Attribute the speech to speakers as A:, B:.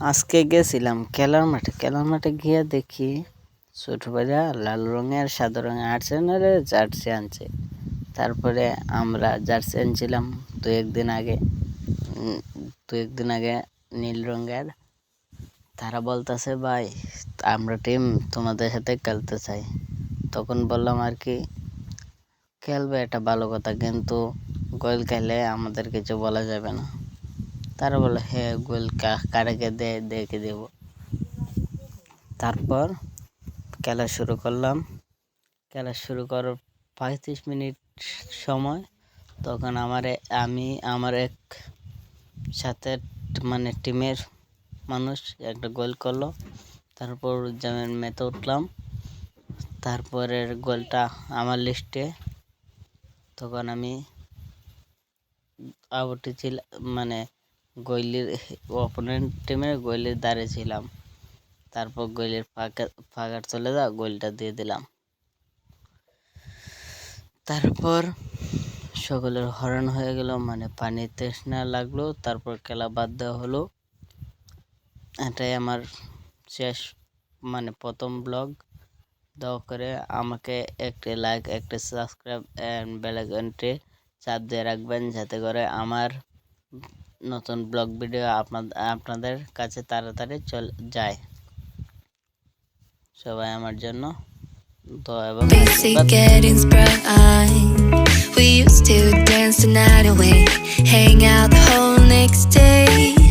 A: আজকে গেছিলাম খেলার মাঠে গিয়ে দেখি ছোট ভাইরা লাল রঙের সাদা রঙের আর্সেনালের জার্সি আনছে। তারপরে আমরা জার্সি আনছিলাম দু একদিন আগে নীল রঙের। তারা বলতেছে, ভাই আমরা টিম তোমাদের সাথে খেলতে চাই। তখন বললাম আর কি, খেলবে এটা ভালো কথা, কিন্তু গোল খেলে আমাদের কিছু বলা যাবে না। তারা বলে, হ্যাঁ গোল কারাকে দেখে দেব। তারপর খেলা শুরু করলাম। খেলা শুরু করার 35 মিনিট সময় তখন আমার এক সাথে মানে টিমের মানুষ একটা গোল করলো। তারপর যেমন মেতে উঠলাম। তারপরের গোলটা আমার লিস্টে। তখন আমি আউট ছিলাম, মানে গোলের অপোনেন্ট টিমের গোলের দ্বারে ছিলাম। তারপর গোলের ফাঁকা চলে যাও, গোলটা দিয়ে দিলাম। তারপর সকলের হরণ হয়ে গেল, মানে পানির তৃষ্ণা লাগলো। তারপর খেলা বাদ দেওয়া হলো। এটাই আমার শেষ মানে প্রথম ব্লগ। দয়া করে আমাকে একটি লাইক, একটি সাবস্ক্রাইব অ্যান্ড বেল আইকনটি চাপ দিয়ে রাখবেন, যাতে করে আমার নতুন ব্লগ ভিডিও আপনাদের কাছে তাড়াতাড়ি চলে যায়। সবাই আমার জন্য দোয়া এবং
B: We used to dance the night away, hang out the whole next day.